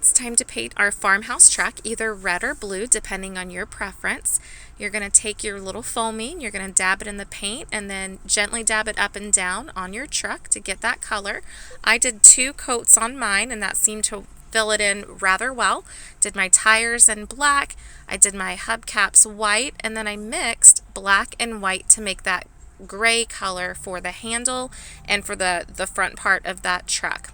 it's time to paint our farmhouse truck, either red or blue, depending on your preference. You're going to take your little foaming, you're going to dab it in the paint, and then gently dab it up and down on your truck to get that color. I did 2 coats on mine, and that seemed to fill it in rather well. Did my tires in black, I did my hubcaps white, and then I mixed black and white to make that gray color for the handle and for the front part of that truck.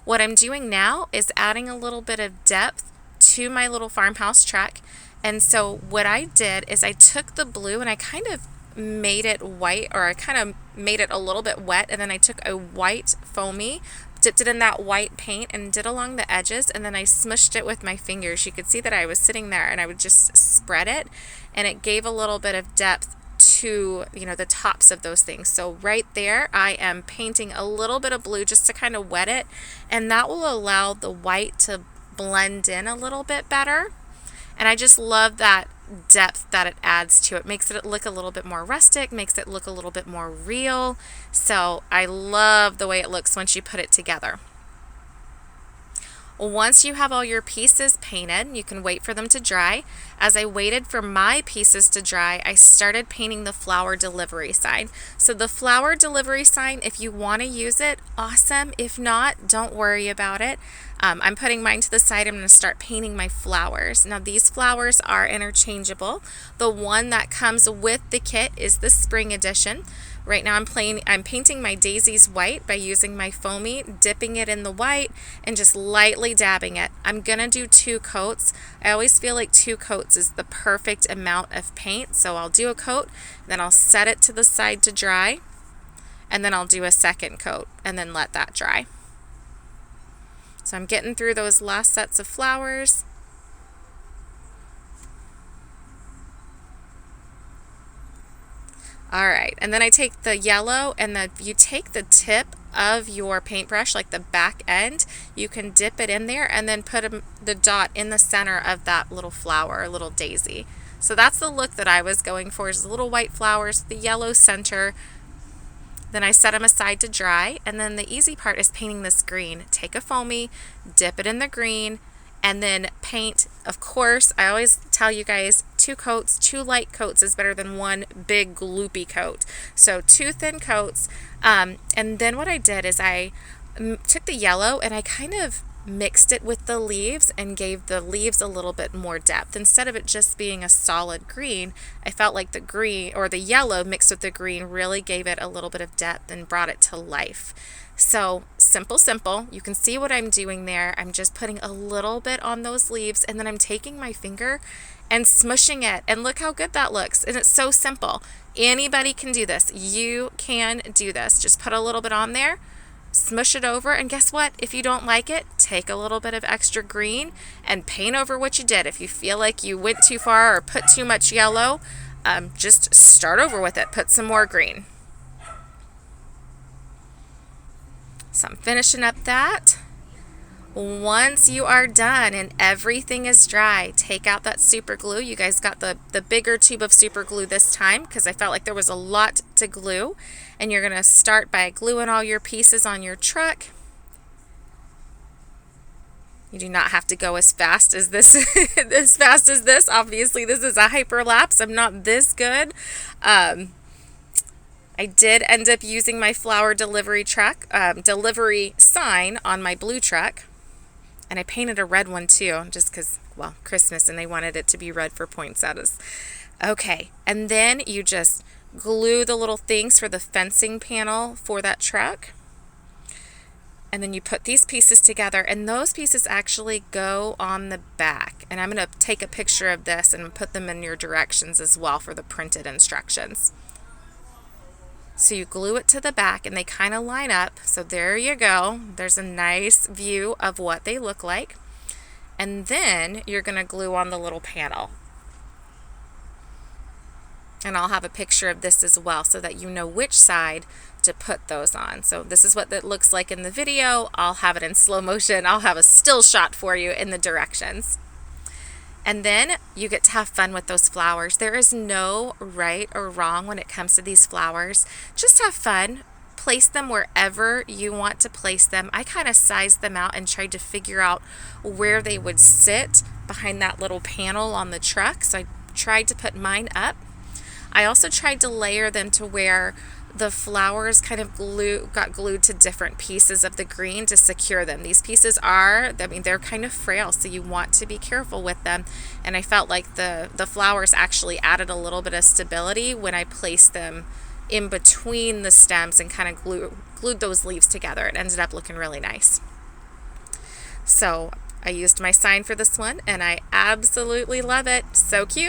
What I'm doing now is adding a little bit of depth to my little farmhouse truck. And so what I did is I took the blue and I kind of made it white, or I kind of made it a little bit wet, and then I took a white foamy, dipped it in that white paint and did along the edges, and then I smushed it with my fingers. You could see that I was sitting there and I would just spread it, and it gave a little bit of depth to, you know, the tops of those things. So right there I am painting a little bit of blue just to kind of wet it, and that will allow the white to blend in a little bit better. And I just love that depth that it adds to it. Makes it look a little bit more rustic, makes it look a little bit more real. So I love the way it looks once you put it together. Once you have all your pieces painted, you can wait for them to dry. As I waited for my pieces to dry, I started painting the flower delivery sign. So the flower delivery sign, if you want to use it, awesome. If not, don't worry about it. I'm putting mine to the side. I'm going to start painting my flowers. Now these flowers are interchangeable. The one that comes with the kit is the spring edition. Right now I'm painting my daisies white by using my foamy, dipping it in the white, and just lightly dabbing it. I'm gonna do 2 coats. I always feel like 2 coats is the perfect amount of paint. So I'll do a coat, then I'll set it to the side to dry, and then I'll do a second coat and then let that dry. So I'm getting through those last sets of flowers. All right, and then I take the yellow, and you take the tip of your paintbrush, like the back end, you can dip it in there and then put the dot in the center of that little flower, little daisy. So that's the look that I was going for, is the little white flowers, the yellow center. Then I set them aside to dry, and then the easy part is painting this green. Take a foamy, dip it in the green, and then paint. Of course, I always tell you guys, 2 coats, 2 light coats is better than 1 big gloopy coat. So 2 thin coats, and then what I did is I took the yellow and I kind of mixed it with the leaves and gave the leaves a little bit more depth. Instead of it just being a solid green, I felt like the green, or the yellow mixed with the green, really gave it a little bit of depth and brought it to life. So simple. You can see what I'm doing there. I'm just putting a little bit on those leaves, and then I'm taking my finger and smushing it, and look how good that looks. And it's so simple. Anybody can do this. You can do this. Just put a little bit on there, smush it over, and guess what? If you don't like it, take a little bit of extra green and paint over what you did. If you feel like you went too far or put too much yellow, just start over with it. Put some more green. So I'm finishing up that. Once you are done and everything is dry, take out that super glue. You guys got the bigger tube of super glue this time because I felt like there was a lot to glue. And you're going to start by gluing all your pieces on your truck. You do not have to go as fast as this. Obviously, this is a hyperlapse. I'm not this good. I did end up using my flower delivery sign on my blue truck. And I painted a red one too, just because, well, Christmas, and they wanted it to be red for poinsettias. Okay, and then you just glue the little things for the fencing panel for that truck. And then you put these pieces together, and those pieces actually go on the back. And I'm going to take a picture of this and put them in your directions as well for the printed instructions. So you glue it to the back, and they kind of line up. So there you go. There's a nice view of what they look like. And then you're going to glue on the little panel. And I'll have a picture of this as well so that you know which side to put those on. So this is what it looks like in the video. I'll have it in slow motion. I'll have a still shot for you in the directions. And then you get to have fun with those flowers. There is no right or wrong when it comes to these flowers. Just have fun. place them wherever you want to place them. I kind of sized them out and tried to figure out where they would sit behind that little panel on the truck. So I tried to put mine up. I also tried to layer them to where the flowers kind of got glued to different pieces of the green to secure them. These pieces they're kind of frail, so you want to be careful with them. And I felt like the flowers actually added a little bit of stability when I placed them in between the stems and kind of glued those leaves together. It ended up looking really nice. So I used my sign for this one, and I absolutely love it. So cute.